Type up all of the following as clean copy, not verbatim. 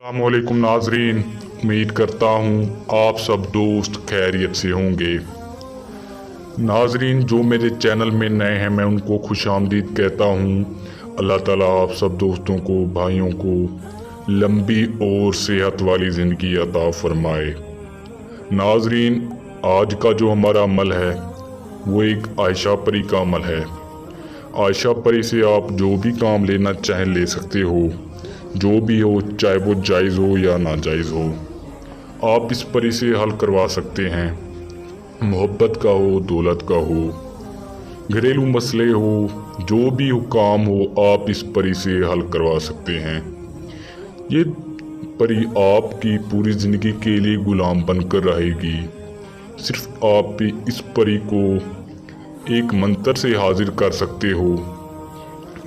अस्सलामुअलैकुम नाजरीन, उम्मीद करता हूँ आप सब दोस्त खैरियत से होंगे। नाजरीन जो मेरे चैनल में नए हैं मैं उनको खुशामदीद कहता हूँ। अल्लाह ताला आप सब दोस्तों को, भाइयों को लंबी और सेहत वाली ज़िंदगी अता फरमाए। नाजरीन आज का जो हमारा अमल है वो एक आयशा परी का अमल है। आयशा परी से आप जो भी काम लेना चाहें ले सकते हो, जो भी हो, चाहे वो जायज़ हो या नाजायज़ हो, आप इस परी से हल करवा सकते हैं। मोहब्बत का हो, दौलत का हो, घरेलू मसले हो, जो भी हो काम हो, आप इस परी से हल करवा सकते हैं। ये परी आपकी पूरी ज़िंदगी के लिए गुलाम बनकर रहेगी। सिर्फ आप भी इस परी को एक मंत्र से हाजिर कर सकते हो।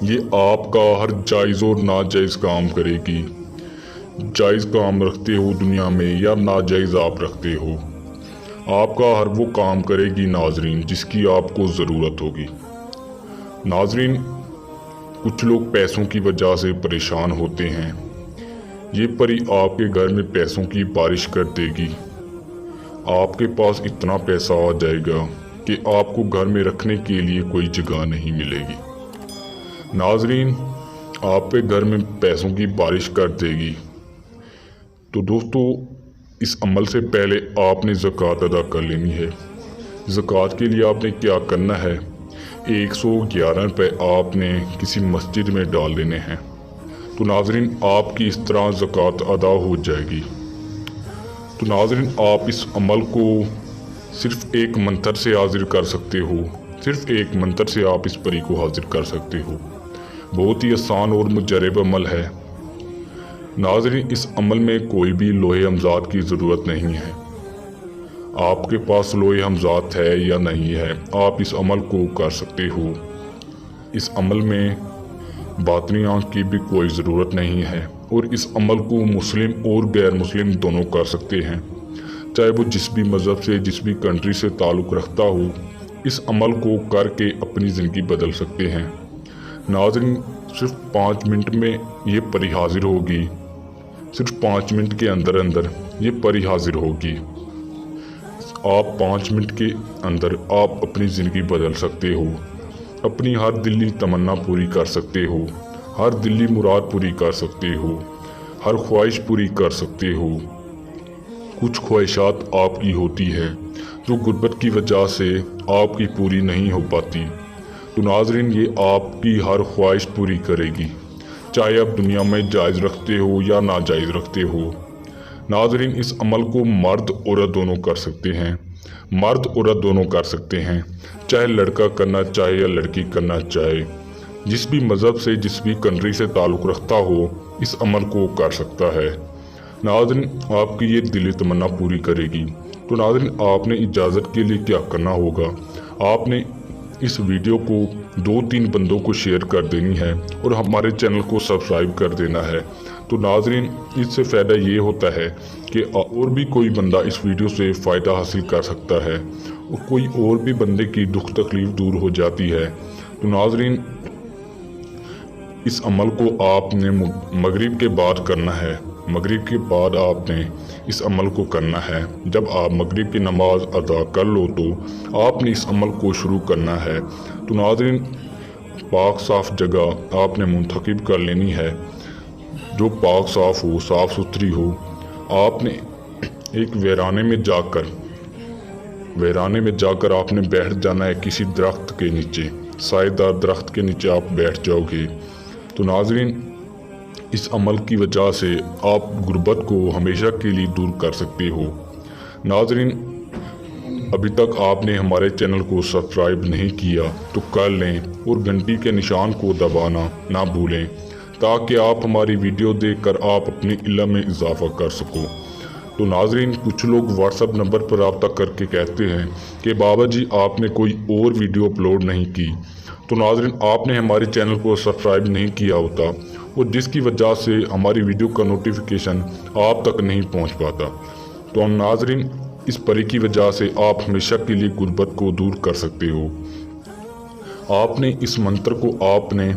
ये आपका हर जायज़ और नाजायज़ काम करेगी। जायज़ काम रखते हो दुनिया में या नाजायज़ आप रखते हो, आपका हर वो काम करेगी नाजरीन जिसकी आपको ज़रूरत होगी। नाजरीन कुछ लोग पैसों की वजह से परेशान होते हैं। ये परी आपके घर में पैसों की बारिश कर देगी। आपके पास इतना पैसा आ जाएगा कि आपको घर में रखने के लिए कोई जगह नहीं मिलेगी। नाजरीन आपके घर में पैसों की बारिश कर देगी। तो दोस्तों इस अमल से पहले आपने ज़कात अदा कर लेनी है। ज़कात के लिए आपने क्या करना है, 111 रुपये आपने किसी मस्जिद में डाल देने हैं। तो नाजरीन आपकी इस तरह ज़कात अदा हो जाएगी। तो नाजरीन आप इस अमल को सिर्फ एक मंत्र से हाजिर कर सकते हो। सिर्फ एक मंत्र से आप इस परी को हाजिर कर सकते हो। बहुत ही आसान और मुजरब अमल है। नाज़रीन इस अमल में कोई भी लोहे हमजात की ज़रूरत नहीं है। आपके पास लोहे हमजात है या नहीं है, आप इस अमल को कर सकते हो। इस अमल में बातनी आँख की भी कोई ज़रूरत नहीं है और इस अमल को मुस्लिम और गैर मुस्लिम दोनों कर सकते हैं, चाहे वो जिस भी मज़हब से, जिस भी कंट्री से ताल्लुक़ रखता हो। इस अमल को करके अपनी ज़िंदगी बदल सकते हैं। नाज़रीन सिर्फ 5 मिनट में ये परी हाजिर होगी। सिर्फ 5 मिनट के अंदर अंदर ये परी हाजिर होगी। आप 5 मिनट के अंदर आप अपनी ज़िंदगी बदल सकते हो। अपनी हर दिली तमन्ना पूरी कर सकते हो, हर दिली मुराद पूरी कर सकते हो, हर ख्वाहिश पूरी कर सकते हो। कुछ ख्वाहिशात आपकी होती है जो गुर्बत की वजह से आपकी पूरी नहीं हो पाती। तो नाजरीन ये आपकी हर ख्वाहिश पूरी करेगी, चाहे आप दुनिया में जायज़ रखते हो या नाजायज़ रखते हो। नाजरीन इस अमल को मर्द औरत दोनों कर सकते हैं। मर्द औरत दोनों कर सकते हैं, चाहे लड़का करना चाहे या लड़की करना चाहे। जिस भी मज़हब से, जिस भी कंट्री से ताल्लुक़ रखता हो, इस अमल को कर सकता है। नाज़रीन आपकी ये दिली तमन्ना पूरी करेगी। तो नाज़रीन आपने इजाज़त के लिए क्या करना होगा, आपने इस वीडियो को 2-3 बंदों को शेयर कर देनी है और हमारे चैनल को सब्सक्राइब कर देना है। तो नाजरीन इससे फ़ायदा ये होता है कि और भी कोई बंदा इस वीडियो से फ़ायदा हासिल कर सकता है और कोई और भी बंदे की दुख तकलीफ़ दूर हो जाती है। तो नाजरीन इस अमल को आपने मगरिब के बाद करना है। मगरिब के बाद आपने इस अमल को करना है। जब आप मगरिब की नमाज अदा कर लो तो आपने इस अमल को शुरू करना है। तो नाज़रीन पाक साफ़ जगह आपने मुंतखब कर लेनी है, जो पाक साफ़ हो, साफ़ सुथरी हो। आपने एक वीराने में जाकर आपने बैठ जाना है किसी दरख्त के नीचे, सायेदार दरख्त के नीचे आप बैठ जाओगे। तो नाज़रीन इस अमल की वजह से आप गुर्बत को हमेशा के लिए दूर कर सकते हो। नाज़रीन अभी तक आपने हमारे चैनल को सब्सक्राइब नहीं किया तो कर लें और घंटी के निशान को दबाना ना भूलें, ताकि आप हमारी वीडियो देखकर आप अपने इल्म में इजाफ़ा कर सको। तो नाज़रीन कुछ लोग व्हाट्सएप नंबर पर रब्ता करके कहते हैं कि बाबा जी आपने कोई और वीडियो अपलोड नहीं की। तो नाज़रीन आपने हमारे चैनल को सब्सक्राइब नहीं किया होता और जिसकी वजह से हमारी वीडियो का नोटिफिकेशन आप तक नहीं पहुंच पाता। तो हम नाज़रीन इस परी की वजह से आप हमेशा के लिए गुर्बत को दूर कर सकते हो। आपने इस मंत्र को आपने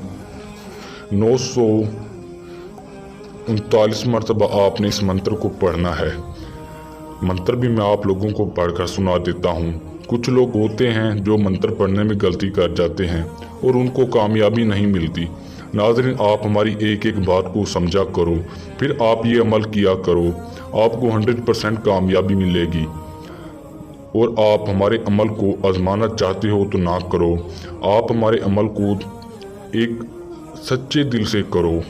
39 मरतबा आपने इस मंत्र को पढ़ना है। मंत्र भी मैं आप लोगों को पढ़कर सुना देता हूँ। कुछ लोग होते हैं जो मंत्र पढ़ने में गलती कर जाते हैं और उनको कामयाबी नहीं मिलती। नाज़रीन, आप हमारी एक एक बात को समझा करो, फिर आप ये अमल किया करो, आपको 100% कामयाबी मिलेगी। और आप हमारे अमल को आजमाना चाहते हो तो ना करो, आप हमारे अमल को एक सच्चे दिल से करो।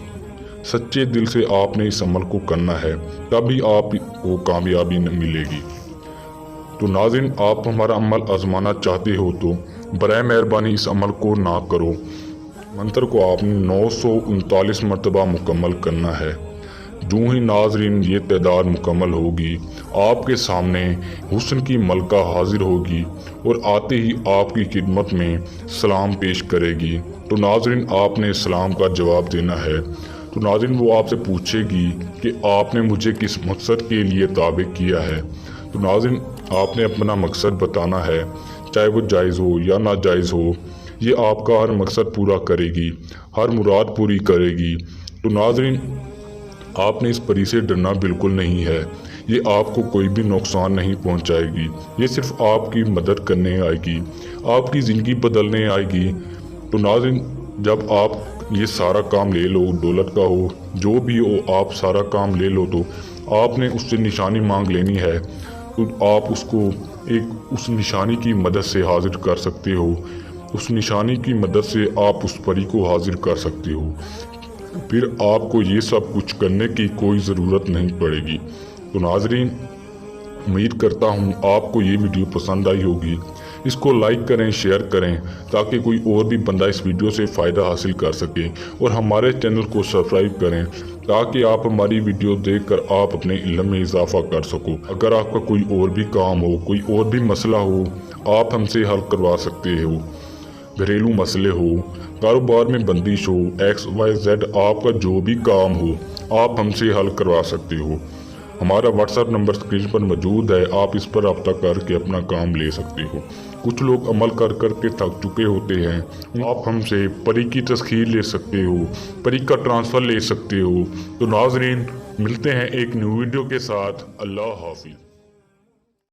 सच्चे दिल से आपने इस अमल को करना है, तभी आपको कामयाबी मिलेगी। तो नाज़रीन, आप हमारा अमल आजमाना चाहते हो तो बराए मेहरबानी इस अमल को ना करो। मंत्र को आपने 939 मरतबा मुकम्मल करना है। जो ही नाज़रीन ये तादाद मुकम्मल होगी, आपके सामने हुस्न की मलका हाजिर होगी और आते ही आपकी खिदमत में सलाम पेश करेगी। तो नाज़रीन, आपने सलाम का जवाब देना है। तो नाज़रीन, वो आपसे पूछेगी कि आपने मुझे किस मकसद के लिए ताबे किया है। तो नाज़रीन, आपने अपना मकसद बताना है, चाहे वो जायज़ हो या नाजायज़ हो। ये आपका हर मकसद पूरा करेगी, हर मुराद पूरी करेगी। तो नाज़रीन, आपने इस परी से डरना बिल्कुल नहीं है। ये आपको कोई भी नुकसान नहीं पहुंचाएगी। ये सिर्फ आपकी मदद करने आएगी, आपकी ज़िंदगी बदलने आएगी। तो नाज़रीन, जब आप ये सारा काम ले लो, दौलत का हो जो भी हो, आप सारा काम ले लो, तो आपने उससे निशानी मांग लेनी है। तो आप उसको उस निशानी की मदद से हाजिर कर सकते हो। उस निशानी की मदद से आप उस परी को हाजिर कर सकते हो। फिर आपको ये सब कुछ करने की कोई ज़रूरत नहीं पड़ेगी। तो नाज़रीन, उम्मीद करता हूँ आपको ये वीडियो पसंद आई होगी। इसको लाइक करें, शेयर करें, ताकि कोई और भी बंदा इस वीडियो से फ़ायदा हासिल कर सके। और हमारे चैनल को सब्सक्राइब करें, ताकि आप हमारी वीडियो देखकर आप अपने इल्म में इजाफा कर सको। अगर आपका कोई और भी काम हो, कोई और भी मसला हो, आप हमसे हल करवा सकते हो। घरेलू मसले हो, कारोबार में बंदिश हो, XYZ, आपका जो भी काम हो, आप हमसे हल करवा सकते हो। हमारा व्हाट्सएप नंबर स्क्रीन पर मौजूद है, आप इस पर रब्ता करके अपना काम ले सकते हो। कुछ लोग अमल कर के थक चुके होते हैं, आप हमसे परी की तस्खीर ले सकते हो, परी का ट्रांसफ़र ले सकते हो। तो नाज़रीन, मिलते हैं एक न्यू वीडियो के साथ। अल्लाह हाफिज़।